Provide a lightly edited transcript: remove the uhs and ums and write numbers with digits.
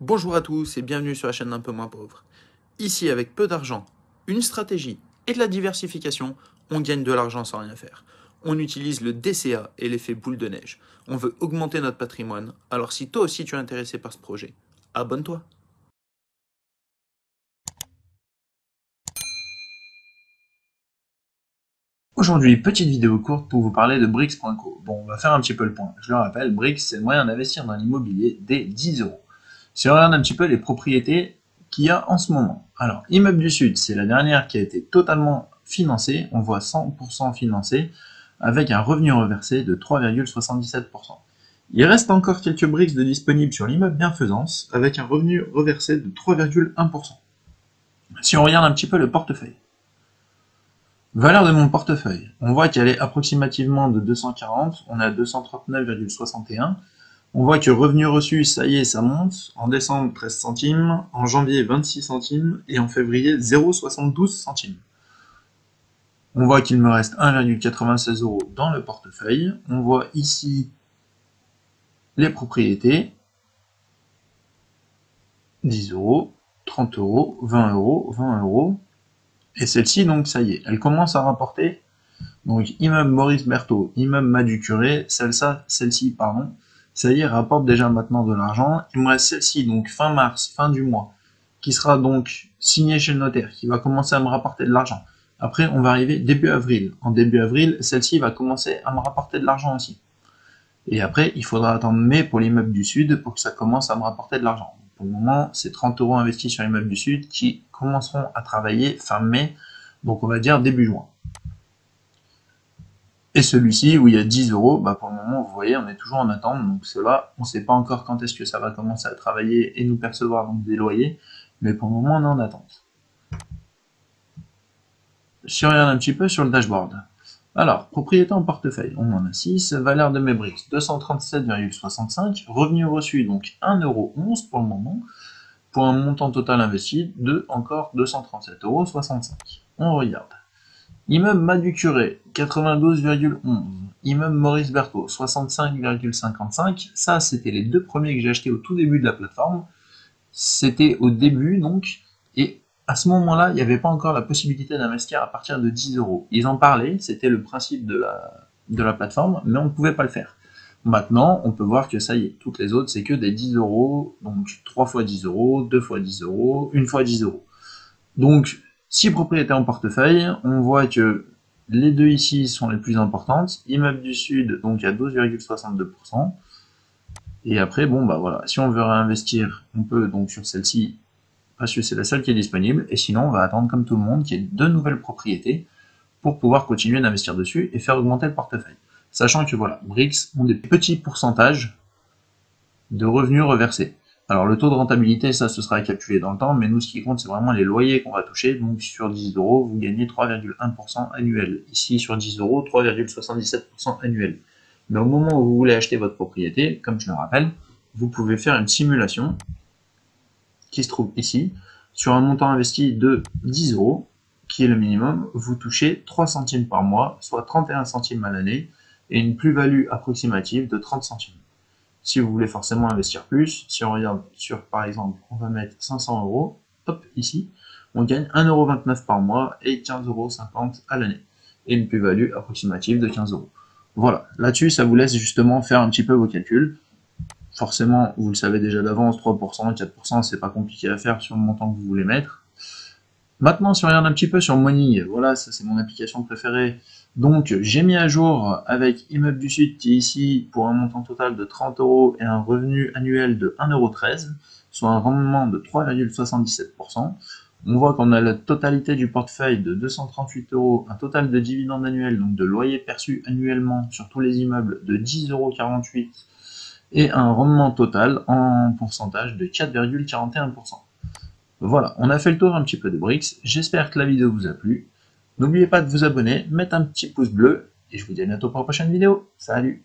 Bonjour à tous et bienvenue sur la chaîne d'un peu moins pauvre. Ici, avec peu d'argent, une stratégie et de la diversification, on gagne de l'argent sans rien faire. On utilise le DCA et l'effet boule de neige. On veut augmenter notre patrimoine, alors si toi aussi tu es intéressé par ce projet, abonne-toi. Aujourd'hui, petite vidéo courte pour vous parler de Brix.co. Bon, on va faire un petit peu le point. Je le rappelle, Brix, c'est le moyen d'investir dans l'immobilier dès 10 euros. Si on regarde un petit peu les propriétés qu'il y a en ce moment. Alors, Immeuble du Sud, c'est la dernière qui a été totalement financée. On voit 100% financée avec un revenu reversé de 3,77%. Il reste encore quelques Brix de disponibles sur l'immeuble Bienfaisance avec un revenu reversé de 3,1%. Si on regarde un petit peu le portefeuille. Valeur de mon portefeuille. On voit qu'elle est approximativement de 240, on est à 239,61. On voit que revenu reçu, ça y est, ça monte. En décembre, 13 centimes. En janvier, 26 centimes. Et en février, 0,72 centimes. On voit qu'il me reste 1,96 euros dans le portefeuille. On voit ici les propriétés. 10 euros, 30 euros, 20 euros, 20 euros. Et celle-ci, donc, ça y est, elle commence à rapporter. Donc, immeuble Maurice Berthaud, immeuble Madu Curé, celle-ci, pardon, ça y est, rapporte déjà maintenant de l'argent. Il me reste celle-ci, donc fin mars, fin du mois, qui sera donc signée chez le notaire, qui va commencer à me rapporter de l'argent. Après, on va arriver début avril. En début avril, celle-ci va commencer à me rapporter de l'argent aussi. Et après, il faudra attendre mai pour l'immeuble du Sud pour que ça commence à me rapporter de l'argent. Pour le moment, c'est 30 euros investis sur l'immeuble du Sud qui commenceront à travailler fin mai, donc on va dire début juin. Et celui-ci, où il y a 10 euros, bah pour le moment, vous voyez, on est toujours en attente. Donc cela, on ne sait pas encore quand est-ce que ça va commencer à travailler et nous percevoir donc des loyers. Mais pour le moment, on est en attente. Si on regarde un petit peu sur le dashboard. Alors, propriété en portefeuille, on en a 6. Valeur de mes briques, 237,65. Revenu reçu, donc 1,11€ pour le moment. Pour un montant total investi de encore 237,65 €. On regarde. Immeuble Madu Curé, 92,11. Immeuble Maurice Berthaud, 65,55. Ça, c'était les deux premiers que j'ai achetés au tout début de la plateforme. C'était au début, donc, et à ce moment-là, il n'y avait pas encore la possibilité d'investir à partir de 10 euros. Ils en parlaient, c'était le principe de la plateforme, mais on ne pouvait pas le faire. Maintenant, on peut voir que ça y est, toutes les autres, c'est que des 10 euros, donc 3 fois 10 euros, 2 fois 10 euros, 1 fois 10 euros. Donc, 6 propriétés en portefeuille, on voit que les deux ici sont les plus importantes. Immeuble du Sud, donc à 12,62%. Et après, bon, bah voilà, si on veut réinvestir, on peut donc sur celle-ci, parce que c'est la seule qui est disponible. Et sinon, on va attendre comme tout le monde qu'il y ait deux nouvelles propriétés pour pouvoir continuer d'investir dessus et faire augmenter le portefeuille. Sachant que voilà, Brix ont des petits pourcentages de revenus reversés. Alors le taux de rentabilité, ça, ce sera calculé dans le temps, mais nous, ce qui compte, c'est vraiment les loyers qu'on va toucher. Donc sur 10 euros, vous gagnez 3,1% annuel. Ici, sur 10 euros, 3,77% annuel. Mais au moment où vous voulez acheter votre propriété, comme je le rappelle, vous pouvez faire une simulation qui se trouve ici. Sur un montant investi de 10 euros, qui est le minimum, vous touchez 3 centimes par mois, soit 31 centimes à l'année, et une plus-value approximative de 30 centimes. Si vous voulez forcément investir plus, si on regarde sur, par exemple, on va mettre 500 euros, hop, ici, on gagne 1,29€ par mois et 15,50€ à l'année. Et une plus-value approximative de 15 euros. Voilà, là-dessus, ça vous laisse justement faire un petit peu vos calculs. Forcément, vous le savez déjà d'avance, 3%, 4%, c'est pas compliqué à faire sur le montant que vous voulez mettre. Maintenant, si on regarde un petit peu sur Money, voilà, ça c'est mon application préférée. Donc, j'ai mis à jour avec Immeuble du Sud qui est ici pour un montant total de 30 euros et un revenu annuel de 1,13€, soit un rendement de 3,77%. On voit qu'on a la totalité du portefeuille de 238 euros, un total de dividendes annuels, donc de loyers perçus annuellement sur tous les immeubles de 10,48 € et un rendement total en pourcentage de 4,41%. Voilà, on a fait le tour un petit peu de Brix. J'espère que la vidéo vous a plu. N'oubliez pas de vous abonner, mettre un petit pouce bleu, et je vous dis à bientôt pour la prochaine vidéo. Salut!